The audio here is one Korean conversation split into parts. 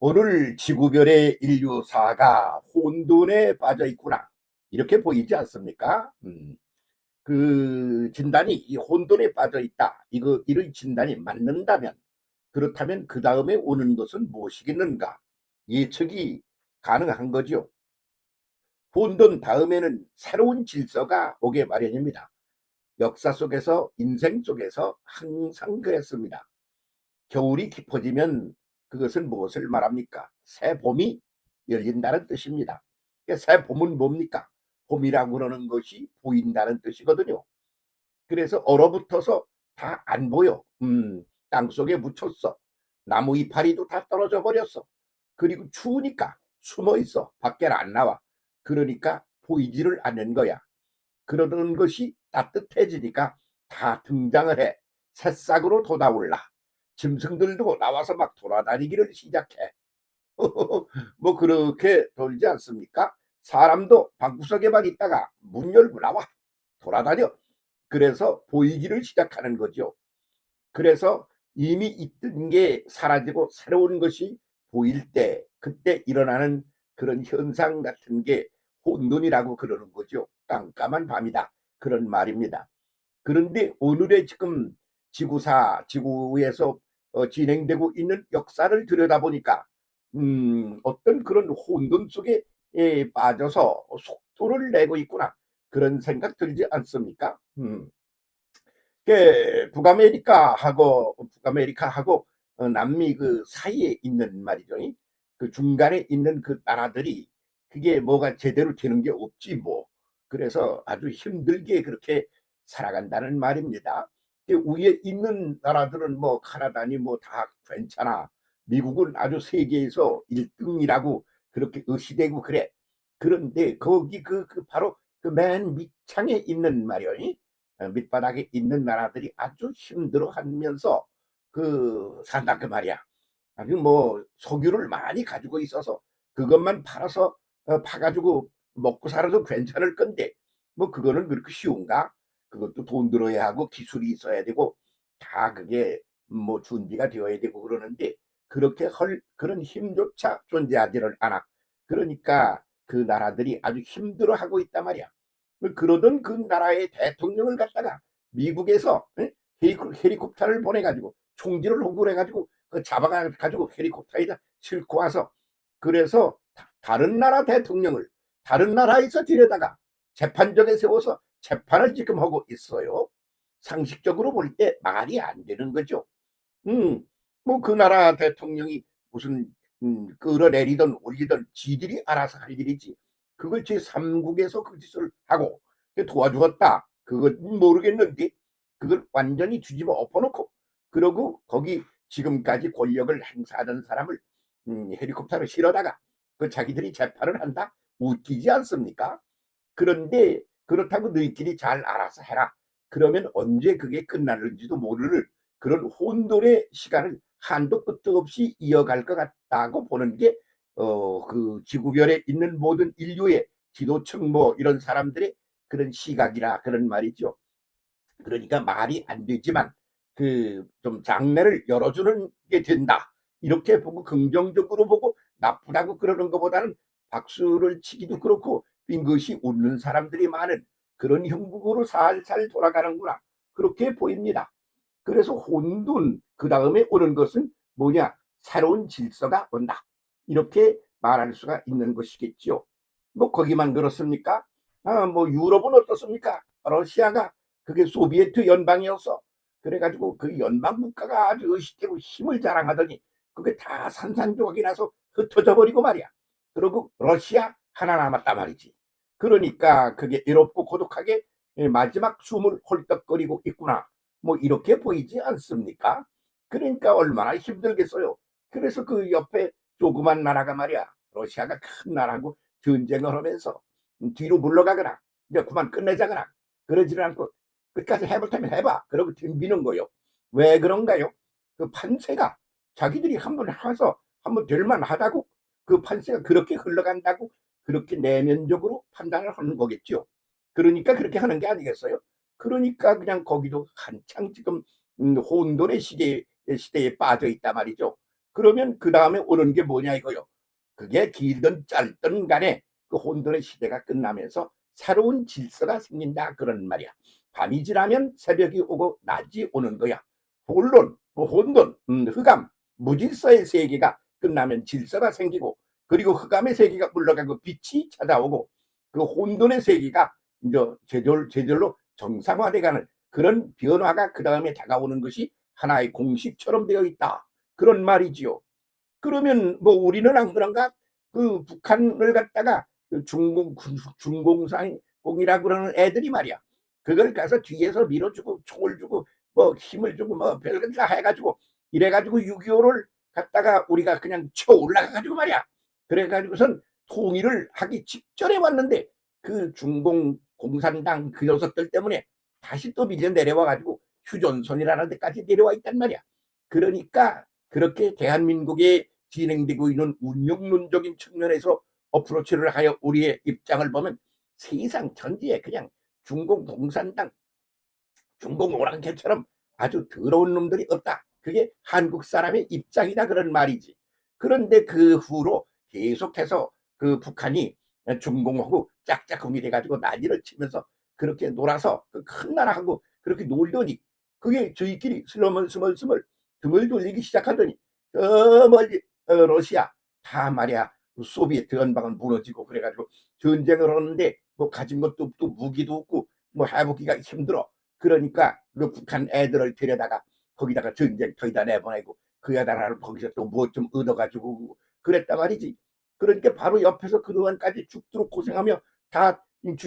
오늘 지구별의 인류사가 혼돈에 빠져 있구나. 이렇게 보이지 않습니까? 그 진단이 이 혼돈에 빠져 있다. 이런 진단이 맞는다면, 그렇다면 그 다음에 오는 것은 무엇이겠는가? 예측이 가능한 거죠. 혼돈 다음에는 새로운 질서가 오게 마련입니다. 역사 속에서, 인생 속에서 항상 그랬습니다. 겨울이 깊어지면 그것은 무엇을 말합니까? 새 봄이 열린다는 뜻입니다. 새 봄은 뭡니까? 봄이라고 그러는 것이 보인다는 뜻이거든요. 그래서 얼어붙어서 다 안 보여. 땅속에 묻혔어. 나무 이파리도 다 떨어져 버렸어. 그리고 추우니까 숨어 있어. 밖에 안 나와. 그러니까 보이지를 않는 거야. 그러는 것이 따뜻해지니까 다 등장을 해. 새싹으로 돋아올라. 짐승들도 나와서 막 돌아다니기를 시작해. 뭐 그렇게 돌지 않습니까? 사람도 방구석에만 있다가 문 열고 나와 돌아다녀. 그래서 보이기를 시작하는 거죠. 그래서 이미 있던 게 사라지고 새로운 것이 보일 때, 그때 일어나는 그런 현상 같은 게 혼돈이라고 그러는 거죠. 깜깜한 밤이다, 그런 말입니다. 그런데 오늘의 지금 지구에서 진행되고 있는 역사를 들여다보니까 어떤 그런 혼돈 속에 빠져서 속도를 내고 있구나, 그런 생각 들지 않습니까? 북아메리카하고 남미 그 사이에 있는 말이죠. 그 중간에 있는 그 나라들이 그게 뭐가 제대로 되는 게 없지 뭐. 그래서 아주 힘들게 그렇게 살아간다는 말입니다. 위에 있는 나라들은 뭐 카나다니 뭐 다 괜찮아. 미국은 아주 세계에서 1등이라고 그렇게 의시되고 그래. 그런데 거기 그 바로 그 맨 밑창에 있는 말이요. 밑바닥에 있는 나라들이 아주 힘들어하면서 그 산다 그 말이야. 아주 뭐 석유를 많이 가지고 있어서 그것만 팔아서 파가지고 먹고 살아도 괜찮을 건데, 뭐 그거는 그렇게 쉬운가? 그것도 돈 들어야 하고 기술이 있어야 되고 다 그게 뭐 준비가 되어야 되고 그러는데, 그렇게 헐 그런 힘조차 존재하지를 않아. 그러니까 그 나라들이 아주 힘들어하고 있단 말이야. 그러던 그 나라의 대통령을 갖다가 미국에서 헬리콥터를 보내가지고 총질을 하고 그래가지고 그 잡아가지고 헬리콥터에다 싣고 와서, 그래서 다른 나라 대통령을 다른 나라에서 데려다가 재판정에 세워서 재판을 지금 하고 있어요. 상식적으로 볼 때 말이 안 되는 거죠. 뭐 그 나라 대통령이 무슨 끌어내리든 올리든 지들이 알아서 할 일이지. 그걸 제3국에서 그 짓을 하고 도와주었다, 그건 모르겠는데, 그걸 완전히 뒤집어 엎어놓고 그러고 거기 지금까지 권력을 행사하던 사람을 헬리콥터로 실어다가 그 자기들이 재판을 한다? 웃기지 않습니까? 그런데 그렇다고 너희끼리 잘 알아서 해라, 그러면 언제 그게 끝나는지도 모르는 그런 혼돈의 시간을 한도 끝도 없이 이어갈 것 같다고 보는 게 그 지구별에 있는 모든 인류의 지도층 뭐 이런 사람들의 그런 시각이라 그런 말이죠. 그러니까 말이 안 되지만 그 좀 장래를 열어주는 게 된다, 이렇게 보고 긍정적으로 보고 나쁘다고 그러는 것보다는 박수를 치기도 그렇고 빙긋이 웃는 사람들이 많은 그런 형국으로 살살 돌아가는구나, 그렇게 보입니다. 그래서 혼돈 그 다음에 오는 것은 뭐냐? 새로운 질서가 온다, 이렇게 말할 수가 있는 것이겠죠. 뭐 거기만 그렇습니까? 뭐 유럽은 어떻습니까? 러시아가 그게 소비에트 연방이었어. 그래가지고 그 연방 국가가 아주 의식되고 힘을 자랑하더니 그게 다 산산조각이 나서 흩어져 버리고 말이야. 그리고 러시아 하나 남았단 말이지. 그러니까 그게 외롭고 고독하게 마지막 숨을 헐떡거리고 있구나, 뭐 이렇게 보이지 않습니까? 그러니까 얼마나 힘들겠어요. 그래서 그 옆에 조그만 나라가 말이야, 러시아가 큰 나라고 전쟁을 하면서 뒤로 물러가거나 이제 그만 끝내자거나 그러지를 않고 끝까지 해볼 테면 해봐, 그러고 덤비는 거요. 왜 그런가요? 그 판세가 자기들이 한번 해서 한번 될만하다고, 그 판세가 그렇게 흘러간다고 그렇게 내면적으로 판단을 하는 거겠죠. 그러니까 그렇게 하는 게 아니겠어요? 그러니까 그냥 거기도 한창 지금 혼돈의 시대에 빠져 있단 말이죠. 그러면 그다음에 오는 게 뭐냐 이거요. 그게 길든 짧든 간에 그 혼돈의 시대가 끝나면서 새로운 질서가 생긴다 그런 말이야. 밤이 지나면 새벽이 오고 낮이 오는 거야. 본론, 혼돈, 흑암, 무질서의 세계가 끝나면 질서가 생기고, 그리고 흑암의 세계가 물러가고 빛이 찾아오고, 그 혼돈의 세계가 이제 제절로 정상화돼가는 그런 변화가 그 다음에 다가오는 것이 하나의 공식처럼 되어 있다. 그런 말이지요. 그러면 뭐 우리는 안 그런가? 그 북한을 갖다가 그 중공산공이라고 그러는 애들이 말이야. 그걸 가서 뒤에서 밀어주고 총을 주고 뭐 힘을 주고 뭐 별걸 다 해가지고 이래가지고 6.25를 갖다가 우리가 그냥 쳐 올라가가지고 말이야. 그래가지고선 통일을 하기 직전에 왔는데 그 중공 공산당 그 녀석들 때문에 다시 또 밀려 내려와가지고 휴전선이라는 데까지 내려와 있단 말이야. 그러니까 그렇게 대한민국에 진행되고 있는 운명론적인 측면에서 어프로치를 하여 우리의 입장을 보면 세상 전체에 그냥 중공 공산당, 중공 오랑캐처럼 아주 더러운 놈들이 없다. 그게 한국 사람의 입장이다 그런 말이지. 그런데 그 후로 계속해서 그 북한이 중공하고 짝짝꿍이 돼가지고 난리를 치면서 그렇게 놀아서 그 큰 나라하고 그렇게 놀더니 그게 저희끼리 스멀스멀 등을 돌리기 시작하더니 저 멀리 러시아 다 말이야 소비에트 연방은 무너지고 그래가지고 전쟁을 하는데 뭐 가진 것도 없고 무기도 없고 뭐 해보기가 힘들어. 그러니까 그 북한 애들을 데려다가 거기다가 전쟁터에다 내보내고 그 애들을 거기서 또 뭐 좀 얻어가지고 그랬단 말이지. 그러니까 바로 옆에서 그동안까지 죽도록 고생하며 다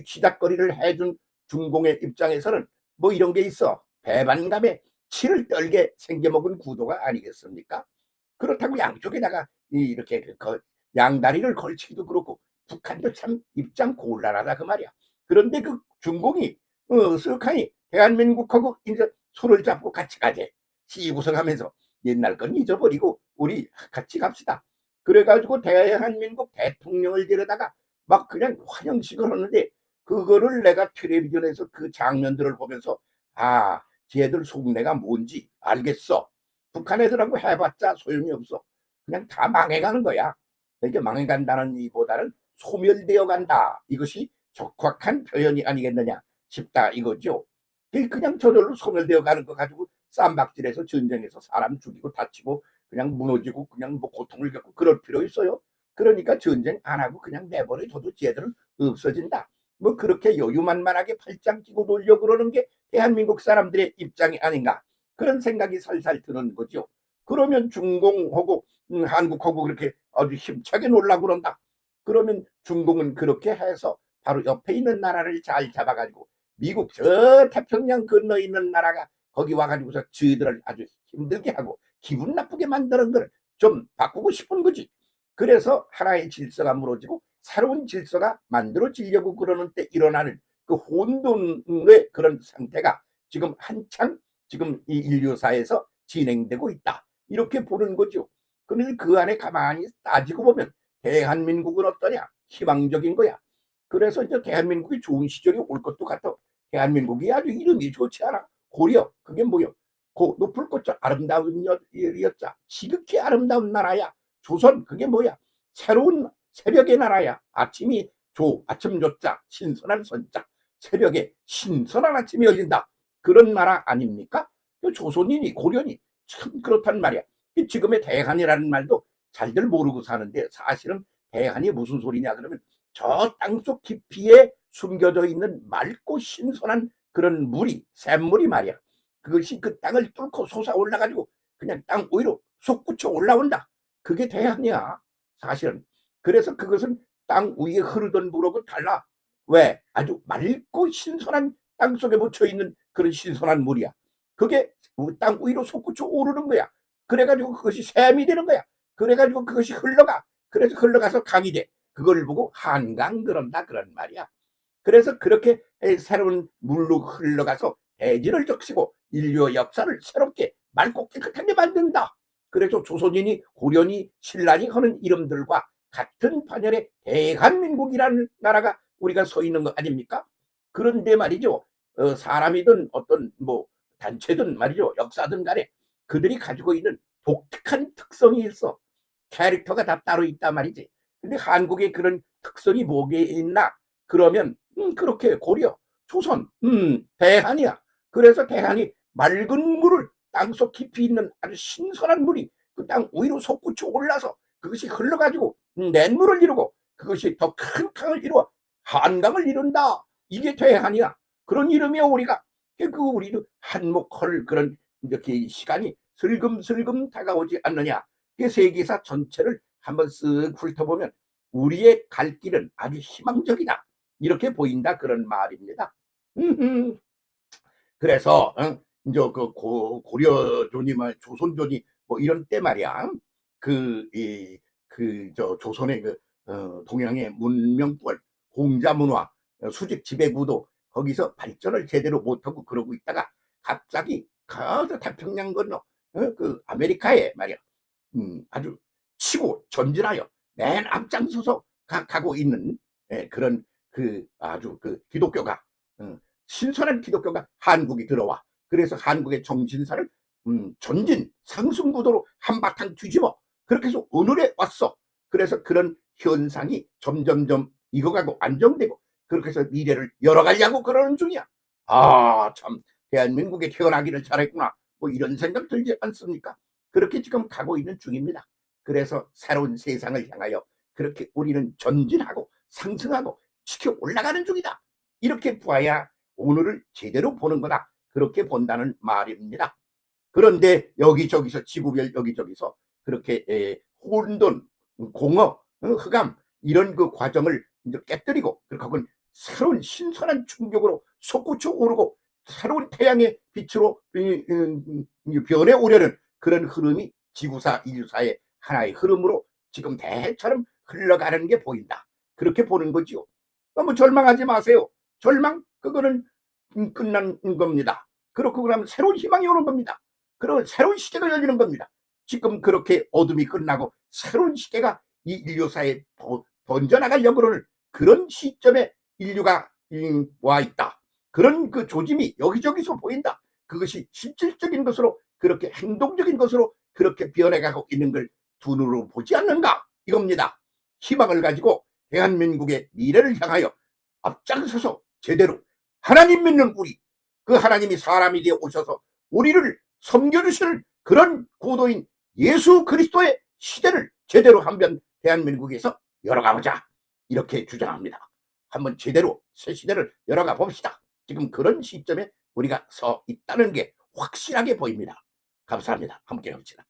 쥐닥거리를 해준 중공의 입장에서는 뭐 이런 게 있어. 배반감에 치를 떨게 생겨먹은 구도가 아니겠습니까? 그렇다고 양쪽에다가 이렇게 양다리를 걸치기도 그렇고 북한도 참 입장 곤란하다 그 말이야. 그런데 그 중공이 쓱하니 대한민국하고 이제 손을 잡고 같이 가재 시구성하면서 옛날 건 잊어버리고 우리 같이 갑시다. 그래가지고 대한민국 대통령을 데려다가 막 그냥 환영식을 하는데 그거를 내가 텔레비전에서 그 장면들을 보면서 아 쟤들 속내가 뭔지 알겠어. 북한 애들하고 해봤자 소용이 없어. 그냥 다 망해가는 거야. 그러니까 망해간다는 이보다는 소멸되어 간다. 이것이 적확한 표현이 아니겠느냐 싶다 이거죠. 그냥 저절로 소멸되어 가는 거 가지고 쌈박질해서 전쟁에서 사람 죽이고 다치고 그냥 무너지고 그냥 뭐 고통을 겪고 그럴 필요 있어요. 그러니까 전쟁 안 하고 그냥 내버려둬도 쟤들은 없어진다. 뭐 그렇게 여유만만하게 팔짱 끼고 놀려 그러는 게 대한민국 사람들의 입장이 아닌가 그런 생각이 살살 드는 거죠. 그러면 중공하고 한국하고 그렇게 아주 힘차게 놀라 그런다. 그러면 중공은 그렇게 해서 바로 옆에 있는 나라를 잘 잡아가지고 미국 저 태평양 건너 있는 나라가 거기 와가지고서 저희들을 아주 힘들게 하고 기분 나쁘게 만드는 걸 좀 바꾸고 싶은 거지. 그래서 하나의 질서가 무너지고 새로운 질서가 만들어지려고 그러는 때 일어나는 그 혼돈의 그런 상태가 지금 한창 지금 이 인류사에서 진행되고 있다. 이렇게 보는 거죠. 그런데 그 안에 가만히 따지고 보면 대한민국은 어떠냐? 희망적인 거야. 그래서 이제 대한민국이 좋은 시절이 올 것도 같아. 대한민국이 아주 이름이 좋지 않아. 고려 그게 뭐요? 고 높을 것자 아름다운 여자 지극히 아름다운 나라야. 조선 그게 뭐야? 새로운 새벽의 나라야. 아침이 아침 조자 신선한 선자 새벽에 신선한 아침이 열린다. 그런 나라 아닙니까? 그 조선이니 고려니 참 그렇단 말이야. 지금의 대한이라는 말도 잘들 모르고 사는데 사실은 대한이 무슨 소리냐 그러면 저 땅속 깊이에 숨겨져 있는 맑고 신선한 그런 물이 샘물이 말이야. 그것이 그 땅을 뚫고 솟아 올라가지고 그냥 땅 위로 솟구쳐 올라온다. 그게 대한이야 사실은. 그래서 그것은 땅 위에 흐르던 물하고 달라. 왜? 아주 맑고 신선한 땅 속에 묻혀 있는 그런 신선한 물이야. 그게 땅 위로 솟구쳐 오르는 거야. 그래가지고 그것이 샘이 되는 거야. 그래가지고 그것이 흘러가. 그래서 흘러가서 강이 돼. 그걸 보고 한강 그런다 그런 말이야. 그래서 그렇게 새로운 물로 흘러가서 대지를 적시고 인류의 역사를 새롭게 맑고 깨끗하게 만든다. 그래서 조선인이 고려니 신라니 하는 이름들과 같은 반열에 대한민국이라는 나라가 우리가 서 있는 거 아닙니까? 그런데 말이죠. 사람이든 어떤 뭐 단체든 말이죠. 역사든 간에 그들이 가지고 있는 독특한 특성이 있어. 캐릭터가 다 따로 있단 말이지. 근데 한국에 그런 특성이 뭐게 있나? 그러면 그렇게 고려, 조선, 대한이야. 그래서 대한이 맑은 물을 땅속 깊이 있는 아주 신선한 물이 그 땅 위로 솟구쳐 올라서 그것이 흘러가지고 냇물을 이루고 그것이 더 큰 강을 이루어 한강을 이룬다. 이게 대한이야. 그런 이름이야 우리가. 그 우리도 한몫할 그런 이렇게 시간이 슬금슬금 다가오지 않느냐. 그 세계사 전체를 한번 쓱 훑어보면 우리의 갈 길은 아주 희망적이다. 이렇게 보인다 그런 말입니다. 그래서 이제 그 고려존이 말 조선존이 뭐 이런 때 말이야. 그 이 그 저 조선의 그 동양의 문명권, 공자문화, 수직 지배구도 거기서 발전을 제대로 못하고 그러고 있다가 갑자기 저 태평양 건너 그 아메리카에 말이야. 아주 치고 전진하여 맨 앞장서서 가고 있는 그런 그 아주 그 기독교가 신선한 기독교가 한국이 들어와. 그래서 한국의 정신사를 전진 상승 구도로 한바탕 뒤집어 그렇게 해서 오늘에 왔어. 그래서 그런 현상이 점점점 익어가고 안정되고 그렇게 해서 미래를 열어가려고 그러는 중이야. 아, 참 대한민국에 태어나기를 잘했구나. 뭐 이런 생각 들지 않습니까? 그렇게 지금 가고 있는 중입니다. 그래서 새로운 세상을 향하여 그렇게 우리는 전진하고 상승하고 지켜 올라가는 중이다. 이렇게 보아야 오늘을 제대로 보는 거다. 그렇게 본다는 말입니다. 그런데 여기저기서 지구별 여기저기서 그렇게 혼돈, 공허, 흑암 이런 그 과정을 이제 깨뜨리고 그렇게 새로운 신선한 충격으로 솟구쳐 오르고 새로운 태양의 빛으로 변해 오려는 그런 흐름이 지구사 인류사의 하나의 흐름으로 지금 대처럼 흘러가는 게 보인다. 그렇게 보는 거지요. 너무 절망하지 마세요. 절망 그거는 끝난 겁니다. 그렇고 그러면 새로운 희망이 오는 겁니다. 그리고 새로운 시대가 열리는 겁니다. 지금 그렇게 어둠이 끝나고 새로운 시대가 이 인류사에 번져나가려고 그러는 그런 시점에 인류가 와 있다. 그런 그 조짐이 여기저기서 보인다. 그것이 실질적인 것으로 그렇게 행동적인 것으로 그렇게 변해가고 있는 걸 두 눈으로 보지 않는가 이겁니다. 희망을 가지고 대한민국의 미래를 향하여 앞장서서 제대로 하나님 믿는 우리 그 하나님이 사람이 되어 오셔서 우리를 섬겨주시는 그런 구도인 예수 그리스도의 시대를 제대로 한번 대한민국에서 열어가보자 이렇게 주장합니다. 한번 제대로 새 시대를 열어가 봅시다. 지금 그런 시점에 우리가 서 있다는 게 확실하게 보입니다. 감사합니다. 함께 합시다.